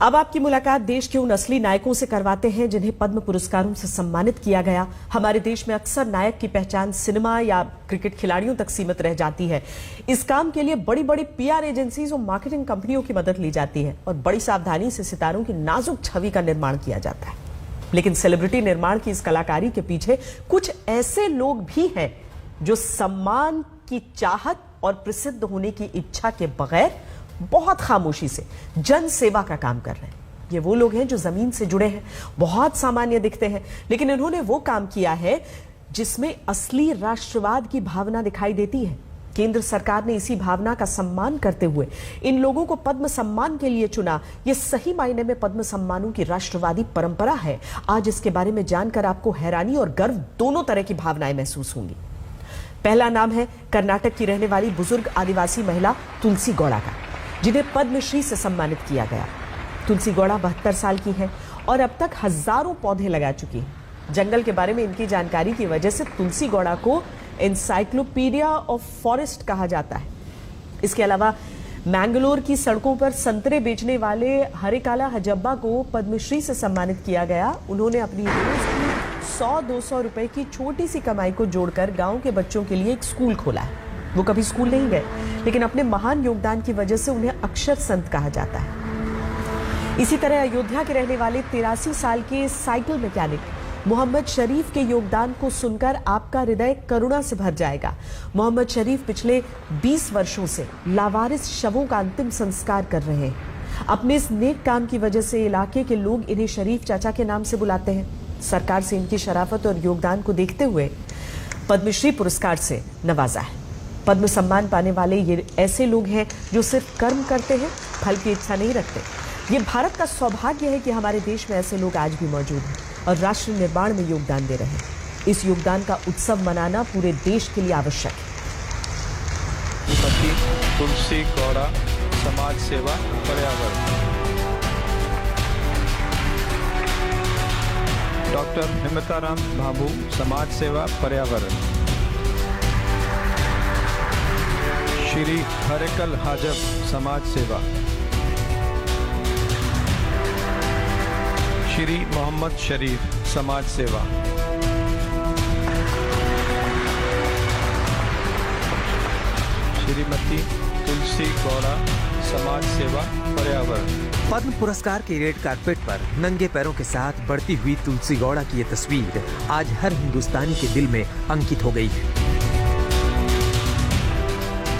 अब आपकी मुलाकात देश के उन असली नायकों से करवाते हैं जिन्हें पद्म पुरस्कारों से सम्मानित किया गया। हमारे देश में अक्सर नायक की पहचान सिनेमा या क्रिकेट खिलाड़ियों तक सीमित रह जाती है। इस काम के लिए बड़ी बड़ी पीआर एजेंसीज और मार्केटिंग कंपनियों की मदद ली जाती है और बड़ी सावधानी से सितारों की नाजुक छवि का निर्माण किया जाता है। लेकिन सेलिब्रिटी निर्माण की इस कलाकारी के पीछे कुछ ऐसे लोग भी हैं जो सम्मान की चाहत और प्रसिद्ध होने की इच्छा के बगैर बहुत खामोशी से जन सेवा का काम कर रहे हैं। ये वो लोग हैं जो जमीन से जुड़े हैं, बहुत सामान्य दिखते हैं, लेकिन इन्होंने वो काम किया है जिसमें असली राष्ट्रवाद की भावना दिखाई देती है। केंद्र सरकार ने इसी भावना का सम्मान करते हुए इन लोगों को पद्म सम्मान के लिए चुना। ये सही मायने में पद्म सम्मानों की राष्ट्रवादी परंपरा है। आज इसके बारे में जानकर आपको हैरानी और गर्व दोनों तरह की भावनाएं महसूस होंगी। पहला नाम है कर्नाटक की रहने वाली बुजुर्ग आदिवासी महिला तुलसी गौड़ा का, जिन्हें पद्मश्री से सम्मानित किया गया। तुलसी गौड़ा 72 साल की है और अब तक हजारों पौधे लगा चुकी हैं। जंगल के बारे में इनकी जानकारी की वजह से तुलसी गौड़ा को एनसाइक्लोपीडिया ऑफ फॉरेस्ट कहा जाता है। इसके अलावा मैंगलोर की सड़कों पर संतरे बेचने वाले हरिकाला हजब्बा को पद्मश्री से सम्मानित किया गया। उन्होंने अपनी रोज की 100-200 रुपए की छोटी सी कमाई को जोड़कर गांव के बच्चों के लिए एक स्कूल खोला है। वो कभी स्कूल नहीं गए, लेकिन अपने महान योगदान की वजह से उन्हें अक्षर संत कहा जाता है। इसी तरह अयोध्या के रहने वाले 83 साल के साइकिल मैकेनिक मोहम्मद शरीफ के योगदान को सुनकर आपका हृदय करुणा से भर जाएगा। मोहम्मद शरीफ पिछले 20 वर्षों से लावारिस शवों का अंतिम संस्कार कर रहे हैं। अपने इस नेक काम की वजह से इलाके के लोग इन्हें शरीफ चाचा के नाम से बुलाते हैं। सरकार से इनकी शराफत और योगदान को देखते हुए पद्मश्री पुरस्कार से नवाजा है। पद्म सम्मान पाने वाले ये ऐसे लोग हैं जो सिर्फ कर्म करते हैं, फल की इच्छा नहीं रखते। ये भारत का सौभाग्य है कि हमारे देश में ऐसे लोग आज भी मौजूद हैं और राष्ट्र निर्माण में योगदान दे रहे हैं। इस योगदान का उत्सव मनाना पूरे देश के लिए आवश्यक है। तुलसी गौड़ा, समाज सेवा, पर्यावरण। डॉक्टर हिम्मताराम भांभू, समाज सेवा, पर्यावरण। श्री हरिकल हाजब, समाज सेवा। श्री मोहम्मद शरीफ, समाज सेवा। श्रीमती तुलसी गौड़ा, समाज सेवा, पर्यावरण। पद्म पुरस्कार के रेड कारपेट पर नंगे पैरों के साथ बढ़ती हुई तुलसी गौड़ा की ये तस्वीर आज हर हिंदुस्तानी के दिल में अंकित हो गई है।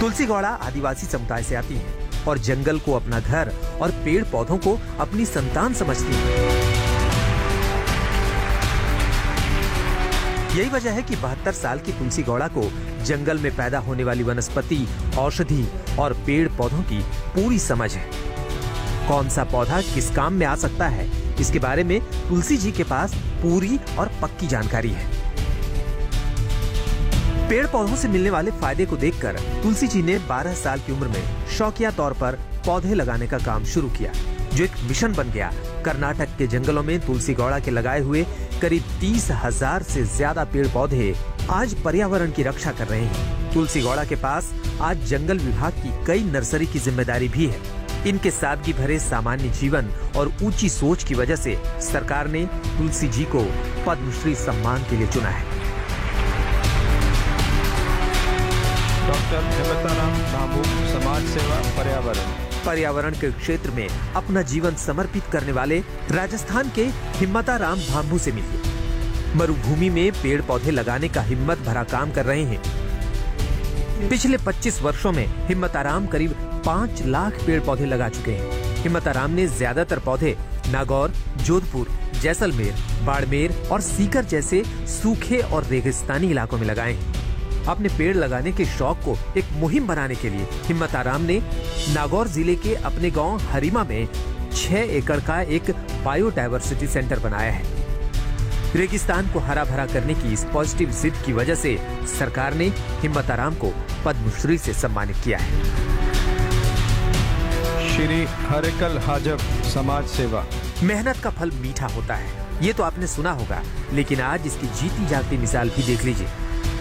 तुलसी गौड़ा आदिवासी समुदाय से आती है और जंगल को अपना घर और पेड़ पौधों को अपनी संतान समझती है। यही वजह है कि 72 साल की तुलसी गौड़ा को जंगल में पैदा होने वाली वनस्पति, औषधि और पेड़ पौधों की पूरी समझ है। कौन सा पौधा किस काम में आ सकता है, इसके बारे में तुलसी जी के पास पूरी और पक्की जानकारी है। पेड़ पौधों से मिलने वाले फायदे को देखकर तुलसी जी ने 12 साल की उम्र में शौकिया तौर पर पौधे लगाने का काम शुरू किया, जो एक मिशन बन गया। कर्नाटक के जंगलों में तुलसी गौड़ा के लगाए हुए करीब 30,000 से ज्यादा पेड़ पौधे आज पर्यावरण की रक्षा कर रहे हैं। तुलसी गौड़ा के पास आज जंगल विभाग की कई नर्सरी की जिम्मेदारी भी है। इनके सादगी भरे सामान्य जीवन और ऊंची सोच की वजह से सरकार ने तुलसी जी को पद्मश्री सम्मान के लिए चुना है। डॉक्टर हिम्मताराम भांभू, समाज सेवा, पर्यावरण। पर्यावरण के क्षेत्र में अपना जीवन समर्पित करने वाले राजस्थान के हिम्मताराम भांभू से मिलिए। मरुभूमि में पेड़ पौधे लगाने का हिम्मत भरा काम कर रहे हैं। पिछले 25 वर्षों में हिम्मताराम करीब 5 लाख पेड़ पौधे लगा चुके हैं। हिम्मताराम ने ज्यादातर पौधे नागौर, जोधपुर, जैसलमेर, बाड़मेर और सीकर जैसे सूखे और रेगिस्तानी इलाकों में लगाए हैं। अपने पेड़ लगाने के शौक को एक मुहिम बनाने के लिए हिम्मताराम ने नागौर जिले के अपने गांव हरिमा में 6 एकड़ का एक बायोडायवर्सिटी सेंटर बनाया है। रेगिस्तान को हरा भरा करने की इस पॉजिटिव जिद की वजह से सरकार ने हिम्मताराम को पद्मश्री से सम्मानित किया है। श्री हरिकल हाजब, समाज सेवा। मेहनत का फल मीठा होता है, ये तो आपने सुना होगा, लेकिन आज इसकी जीती जागती मिसाल भी देख लीजिए।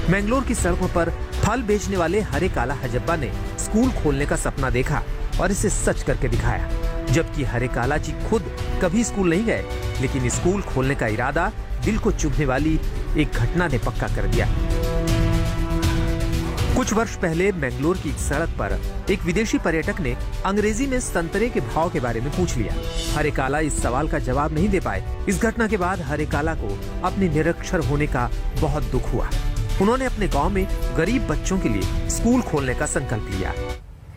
मैंगलोर की सड़कों पर फल बेचने वाले हरिकाला हजब्बा ने स्कूल खोलने का सपना देखा और इसे सच करके दिखाया। जबकि हरेकाला जी खुद कभी स्कूल नहीं गए, लेकिन स्कूल खोलने का इरादा दिल को चुभने वाली एक घटना ने पक्का कर दिया। कुछ वर्ष पहले बेंगलोर की एक सड़क पर एक विदेशी पर्यटक ने अंग्रेजी में संतरे के भाव के बारे में पूछ लिया। हरेकाला इस सवाल का जवाब नहीं दे पाए। इस घटना के बाद हरेकाला को अपने निरक्षर होने का बहुत दुख हुआ। उन्होंने अपने गांव में गरीब बच्चों के लिए स्कूल खोलने का संकल्प लिया।